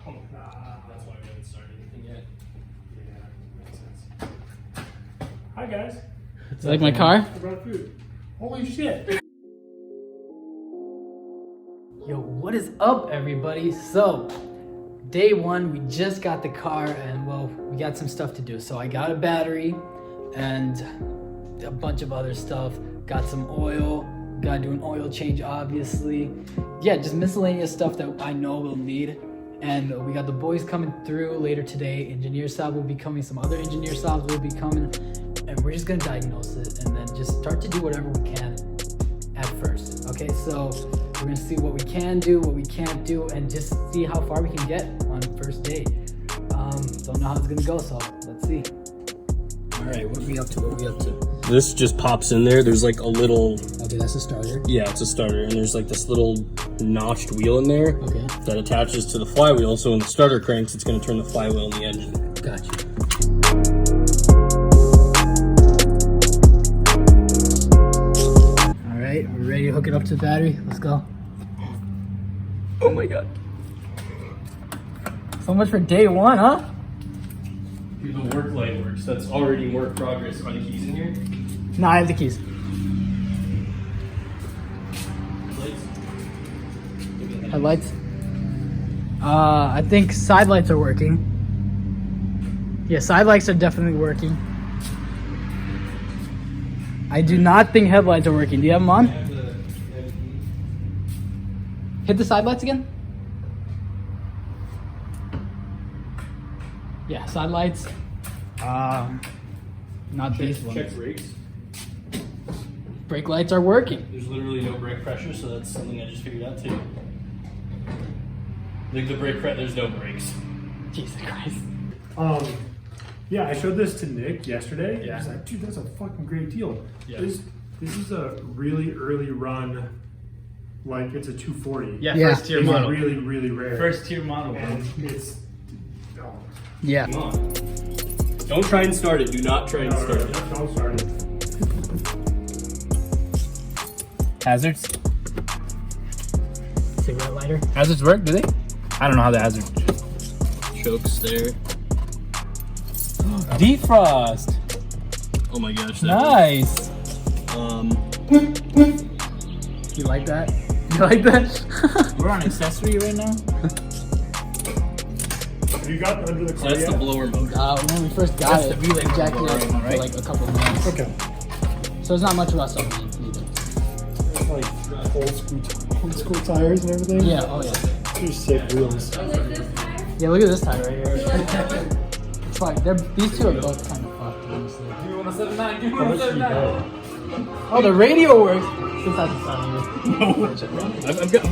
Oh, that's why we haven't started anything yet. Yeah, makes sense. Hi guys. You like my car? I brought food. Holy shit. Yo, what is up, everybody? So, day one, we just got the car, and well, we got some stuff to do. So I got a battery and a bunch of other stuff. Got some oil. Gotta do an oil change, obviously. Yeah, just miscellaneous stuff that I know we'll need. And we got the boys coming through later today. Engineer Saab will be coming. Some other engineer Saabs will be coming. And we're just gonna diagnose it and then just start to do whatever we can at first. Okay, so we're gonna see what we can do, what we can't do, and just see how far we can get on first date. Don't know how it's gonna go, so let's see. All right, what are we up to? This just pops in there. There's like a little. Okay, that's a starter. Yeah, it's a starter, and there's like this little notched wheel in there. Okay. That attaches to the flywheel. So when the starter cranks, it's gonna turn the flywheel in the engine. Gotcha. All right, we're ready to hook it up to the battery. Let's go. Oh my god. So much for day one, huh? The work light works. That's already in work progress. Are the keys in here? No, I have the keys. Lights? Headlights. I think side lights are working. Yeah, side lights are definitely working. I do not think headlights are working. Do you have them on? Hit the side lights again. Yeah, side lights. Not these ones. Check brakes. Brake lights are working. There's literally no brake pressure, so that's something I just figured out too. Like the brake press, there's no brakes. Jesus Christ. Yeah, I showed this to Nick yesterday. Yeah. He's like, dude, that's a fucking great deal. Yeah. This is a really early run, like it's a 240. Yeah. First tier It's model. really, really rare. First tier model. And it's Yeah. Come on. Don't try and start it. Do not try and start it. Don't start it. Hazards? Cigarette lighter. Hazards work, do they? I don't know how the hazard chokes there. Defrost! Oh my gosh. Nice. You like that? You like that? We're on accessory right now? Have you gotten under the So car that's yet? the blower motor. When we first got That's it, the relay we jacked blower it right now, for right? like a couple of months. Okay. So there's not much rust on it either. It's like old school tires and everything. Yeah, oh yeah. Two sick wheels. Yeah, look at this tire right here. It's fine. These two are both kind of fucked, honestly. How much do you got? Oh, the radio works. Since I decided I've got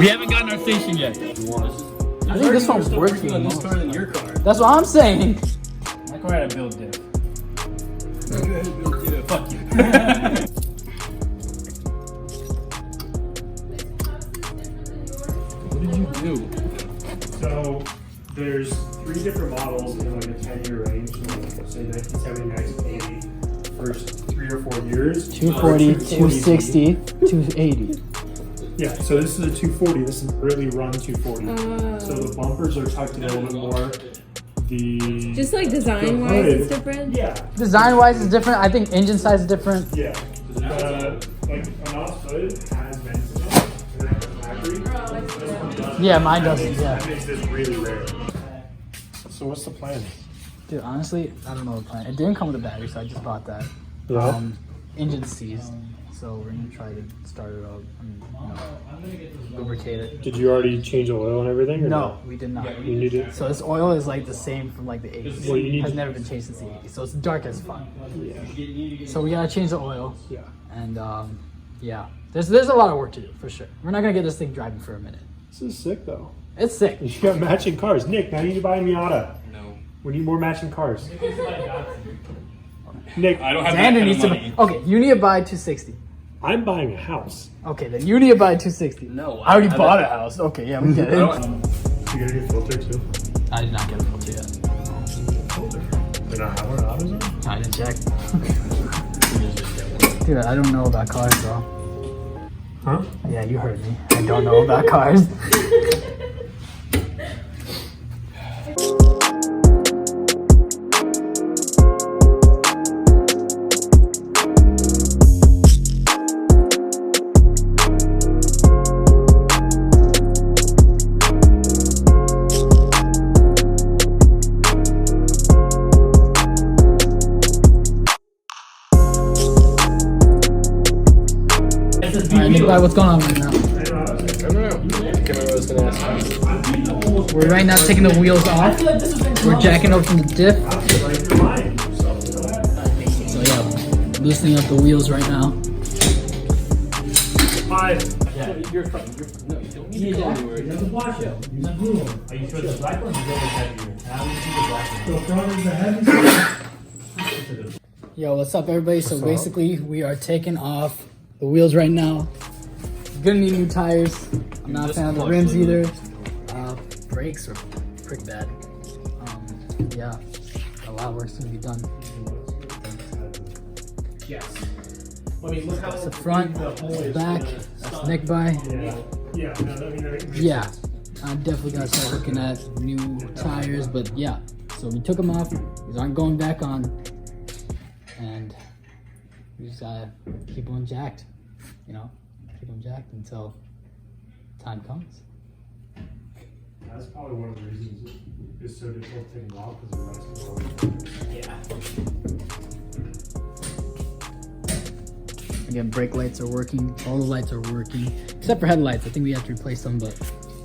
We haven't gotten our station yet. I think this one's working on this most. car than your car. That's what I'm saying. My car had a build diff. Fuck you. What did you do? So there's 3 different models in like a 10-year range, like say 1979 to 80. First 3 or 4 years. 240, 260, 280. Yeah, so this is a 240. This is an early run 240. So the bumpers are tucked in a little bit more. The Just like design wise, hood- it's different. Yeah, Design wise is different. I think engine size is different. yeah. Like a NOS hood has vents in it, and then the factory. This one doesn't. Yeah, mine doesn't, yeah. That makes this really rare. So what's the plan? Dude, honestly, I don't know the plan. It didn't come with a battery, so I just bought that. Yeah. Engine seized, so we're gonna try to start it up and lubricate it. Did you already change the oil and everything? Or No, we did not. You need it. So this oil is like the same from like the 80s. Well, you need Has to- never been changed since the 80s, so it's dark as fuck. Yeah. So we gotta change the oil, Yeah. and yeah, there's a lot of work to do for sure. We're not gonna get this thing driving for a minute. This is sick though. It's sick. You got matching cars. Nick, now you need to buy a Miata. No. We need more matching cars. Nick, I don't have that Xander kind needs of to. money. Okay, you need to buy 260. I'm buying a house. Okay, then you need to buy 260. No, I already I bought a haven't- house. Okay, yeah, we get it. You gotta get filter too. I did not get a filter yet. They're not having an AutoZone? I didn't check. Dude, I don't know about cars, bro. Huh? Yeah, you heard me. I don't know about cars. Nikolai, what's going on right now? I don't know. I can't remember what I was gonna ask. We're right now taking the wheels off. We're jacking up from the diff. So yeah, loosening up the wheels right now. Yeah, you're fine. No, you don't need to go anywhere. There's a black one. Use the blue one. Are you sure the black one's a little bit heavier? Now we see the black one. So front is the heavy. Yo, what's up, everybody? So basically, we are taking off the wheels right now. Gonna need new tires. I'm not a fan of the rims either. Brakes are pretty bad. Yeah, a lot of work's gonna be done. Yes. I mean, look how That's the front, that's the back, that's neck by. Yeah. No, I mean, Yeah, I'm definitely gonna start looking at new tires, but yeah. So we took them off. These aren't going back on, and we just gotta keep them jacked. You know, keep them jacked until time comes. That's probably one of the reasons it's so difficult taking off because of the Yeah. Again, brake lights are working. All the lights are working, except for headlights. I think we have to replace them, but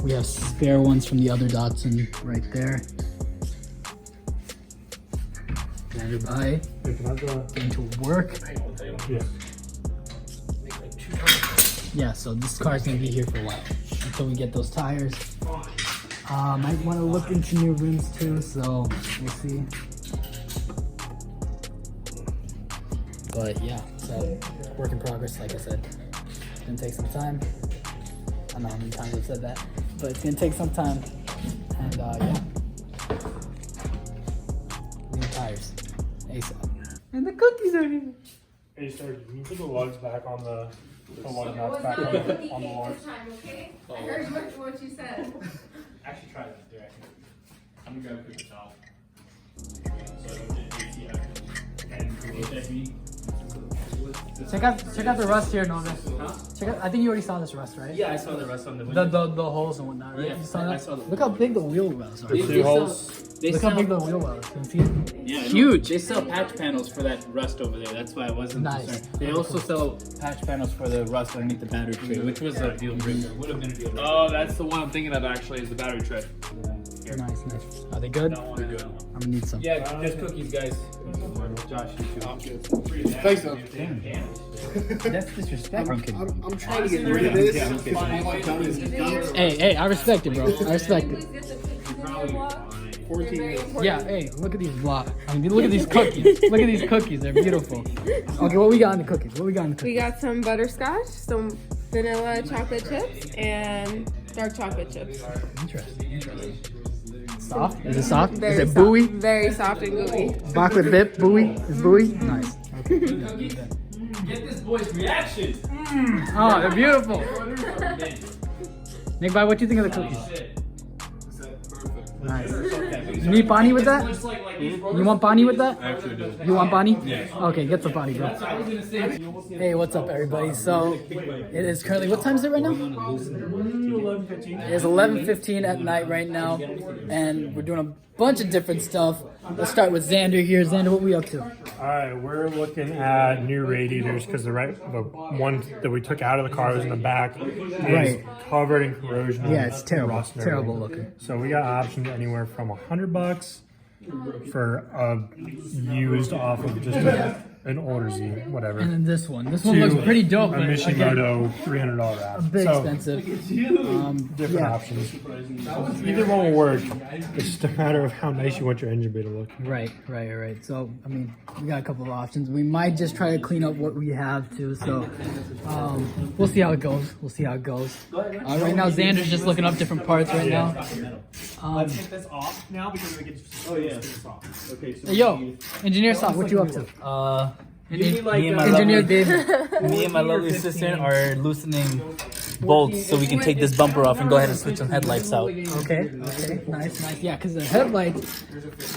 we have spare ones from the other Datsun right there. Standard by, going to work. Yeah. Yeah, so this car's gonna be here for a while until we get those tires. Might want to look into new rims too, so we'll see. But yeah, so work in progress, like I said. It's gonna take some time. I don't know how many times I've said that, but it's gonna take some time. And yeah, new tires, ASAP. And the cookies are here. Hey, sir, can you put the lugs back on the lug nuts was back not on a the cookie cake lugs? this time, okay? I heard what you said. Actually, try that direction. I'm gonna grab a paper towel. So I don't get AC action. And HIV. Check out the rust here, Nova. Check out. I think you already saw this rust, right? Yeah, I saw the rest on the window. The holes and whatnot, right? Yeah, You saw I that? saw them. Look how big the wheel wells are. They holes. Look how big the wheel wells. Can you see it? Yeah, Huge. They sell patch panels for that rust over there. That's why I wasn't Nice. concerned. They also sell patch panels for the rust underneath the battery tray, which was a deal breaker. Would have been a deal breaker. Oh, that's the one I'm thinking of actually, is the battery tray. Nice. Are they good? That one, They're good. I'm gonna need some. Yeah, just cookies, guys. Josh, you too. Thanks, though. That's disrespectful. I'm trying to get rid of this. Hey, I respect it, bro. I respect it. Please get the cookies in your walk. 14 Very years. important. Yeah, hey, look at these blocks. I mean, look at these cookies. Look at these cookies. They're beautiful. Okay, what we got in the cookies? What we got in the We cookies? got some butterscotch, some vanilla chocolate chips, and dark chocolate chips. Interesting. Soft? Is it soft? Very Is it soft. buoy? Very soft and gooey. Chocolate bit? Buoy? Is buoy? Nice. Okay. Get this boy's reaction. Oh, they're beautiful. Nick, what do you think of the cookies? Nice. You need pani with that? You want pani with that? Actually, do. You want pani? Yeah. Okay, get some pani, bro. Hey, what's up, everybody? So, it is currently, what time is it right now? 11:15. It is 11:15 at night right now, and we're doing a bunch of different stuff. Let's start with Xander here. Xander, what we up to? All right, we're looking at new radiators because the one that we took out of the car was in the back is Right. covered in corrosion. Yeah, it's and terrible. rust and Terrible everything. looking. So we got options anywhere from $100 for a used off of just an older Z, whatever. And then this one. This one looks pretty dope, A but again, Mishimoto $300 app. a bit So, expensive. different Yeah. options. Either one will work. It's just a matter of how nice you want your engine bay to look. Right. So, I mean, we got a couple of options. We might just try to clean up what we have too. So, we'll see how it goes. Right now, Xander's just looking up different parts right now. Take this off now because we can just this off. Okay, so Hey, yo, Engineer Sock, what you up to? Me and my Engineer lovely, David. me and my lovely sister are loosening bolts so we can take this bumper off and go ahead and switch some headlights out. Okay, nice. Yeah, because the headlights,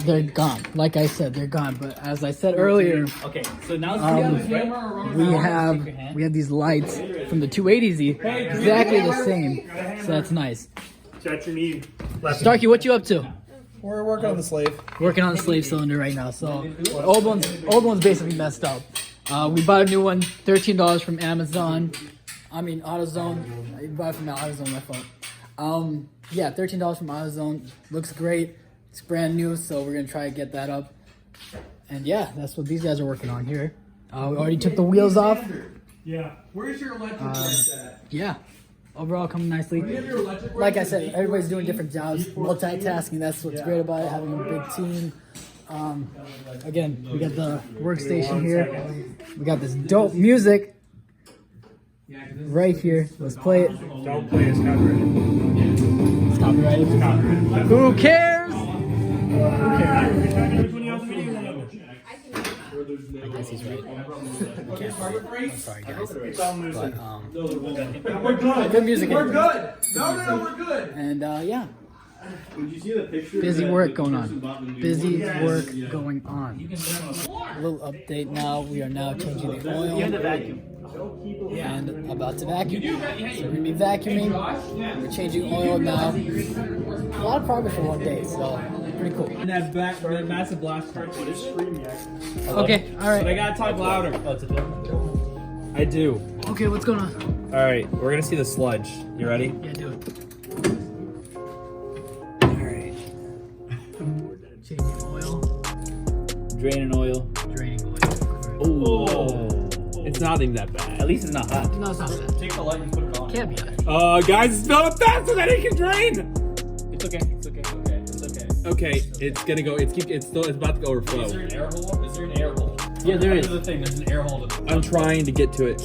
they're gone. Like I said, they're gone. But as I said earlier, Okay, so now we have these lights from the 280Z, exactly the same. So that's nice. That's your knee. Left. Starkey, what you up to? We're working on the slave. Working on the slave cylinder right now. So old one's basically messed up. We bought a new one, $13 from Amazon. I mean, AutoZone. I bought it from AutoZone, my fault. Yeah, $13 from AutoZone. Looks great. It's brand new, so we're gonna try to get that up. And yeah, that's what these guys are working on here. We already took the wheels off. Yeah. Where's your electric lights at? Yeah, overall coming nicely. Like I said, everybody's doing different jobs, multitasking. That's what's great about it, having a big team. Again, we got the workstation here. We got this dope music right here. Let's play it. Don't play his copyrighted. It's copyrighted. It's copyrighted. Who cares? I guess he's right. I'm sorry, guys. But, We're good. good music. We're good. No, we're good. And yeah, Did you see the picture? busy that work the going person on. bought in the Busy new- work Yeah. going on. A little update now. We are now changing the oil. And about to vacuum. So we're gonna be vacuuming. We're changing oil now. A lot of progress for one day, so pretty cool. And that massive blast part. Okay, all But I right. gotta talk louder. I do. Okay, what's going on? All right, we're gonna see the sludge. You ready? Yeah, do it. All right. Changing oil, Draining oil. draining oil. Oh. It's not even that bad. At least it's not hot. No, it's not bad. Take the light and put it on. Can't be hot. Guys, it's filling faster than it can drain. It's okay. It's okay. Okay. It's okay. Okay, it's gonna go. It's about to overflow. Is there an air hole? Is there an air hole? Yeah, there is. Here's the thing. There's an air hole. I'm trying to get to it.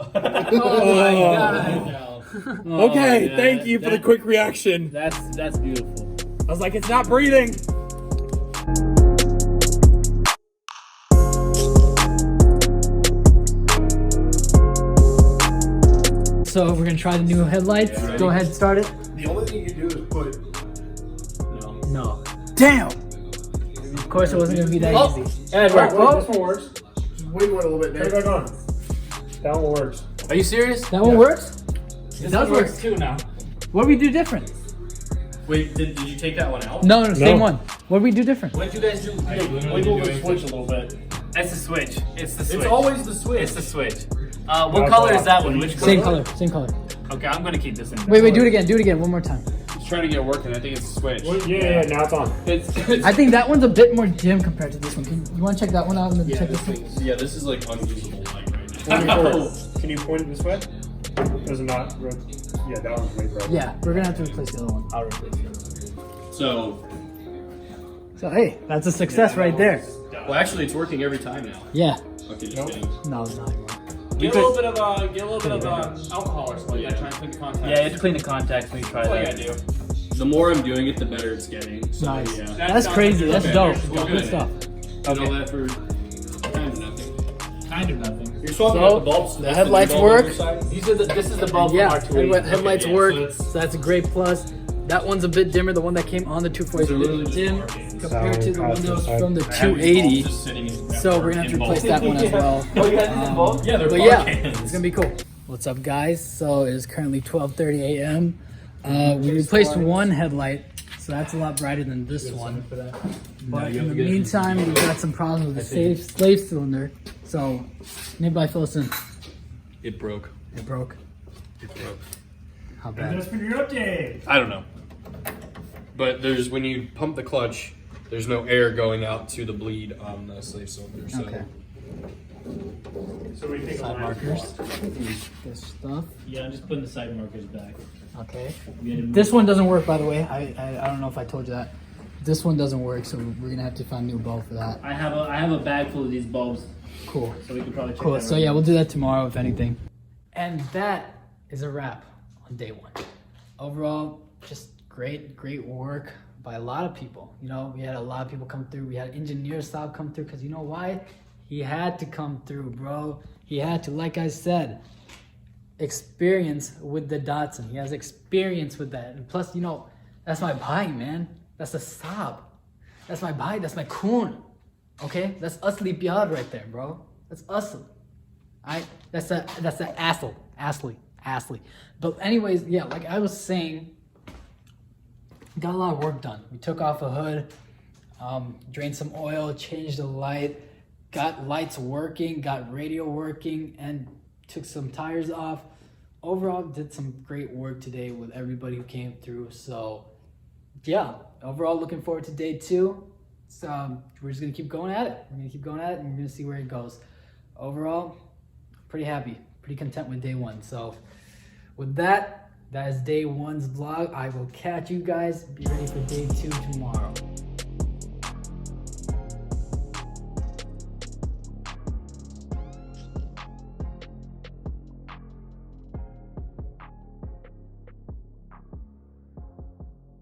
Oh my god. Okay, yeah, thank you for the quick reaction. That's beautiful. I was like, it's not breathing. So we're gonna try the new headlights. Go ahead and start it. The only thing you can do is put. No. Damn. Of course, it wasn't gonna be that easy. Edward, Oh. this one works. Just wing one a little bit, Turn it Dave. back on. That one works. Are you serious? That one works. This does one works work. too now. What did we do different? Wait, did you take that one out? No, same No. one. What did we do different? What did you guys do? Wiggle the switch a little bit. It's the switch. It's the switch. It's always the switch. It's the switch. What color is that one? Which color? Same color. Same color. Okay, I'm gonna keep this in. Wait, do it again. Do it again. One more time. It's trying to get working. I think it's a switch. Yeah, now it's on. I think that one's a bit more dim compared to this one. You want to check that one out and then check this one? Yeah, this is like unusable light right now. Can you point it this way? Does it not? Yeah, that one's way brighter. Yeah, we're gonna have to replace the other one. I'll replace it. So, So hey, that's a success right there. well, actually, it's working every time now. Yeah. Okay, just Nope. kidding. No, it's not anymore. Get a little bit of alcohol or something. Yeah, try and clean the contacts. Yeah, you have to clean the contacts when you try That's all you that. gotta do. The more I'm doing it, the better it's getting. So, Nice. yeah. That's crazy. That's dope. We're Good good. stuff. Did all that for kind of nothing. Kind of nothing. You're swapping So, out the bulbs. the That's headlights new bulb on work. your side? This is the bulb Yeah, from R280. headlights Okay, work. yeah, So that's a great plus. That one's a bit dimmer. The one that came on the 240 is a bit dim compared to the one that was from the I have these 280. bulbs just sitting in- So we're gonna have to in replace bulbs. that one as well. Oh, you had these in bulb? Yeah, they're But bar yeah, cans. it's gonna be cool. What's up, guys? So it is currently 12:30 a.m. We replaced one headlight, so that's a lot brighter than this one. But in the meantime, we got some problems with the slave cylinder. So, anybody fill us in? It broke. It broke. It broke. How And bad? that's been your update. I don't know. But there's when you pump the clutch, there's no air going out to the bleed on the slave cylinder. So Okay. So we think Side markers. This stuff. Yeah, I'm just putting the side markers back. Okay. We had to move- This one doesn't work, by the way. I don't know if I told you that. This one doesn't work, so we're gonna have to find a new bulb for that. I have a bag full of these bulbs, Cool. so we can probably check Cool. that So right yeah, now. we'll do that tomorrow, if anything. And that is a wrap on day one. Overall, just great work by a lot of people. You know, we had a lot of people come through. We had engineer Saab come through because you know why? He had to come through, bro. He had to. Like I said, experience with the Datsun. He has experience with that. And plus, you know, that's my bike, man. That's a Saab. That's my bike. That's my Kun. Okay? That's Asli Piad right there, bro. That's Asli. That's a Asli. But anyways, yeah, like I was saying, got a lot of work done. We took off a hood, drained some oil, changed the light, got lights working, got radio working, and took some tires off. Overall, did some great work today with everybody who came through. So yeah, overall looking forward to day 2. So we're just gonna keep going at it. We're gonna keep going at it, and we're gonna see where it goes. Overall, pretty happy, pretty content with day 1. So with that, that is day 1's vlog. I will catch you guys. Be ready for day 2 tomorrow.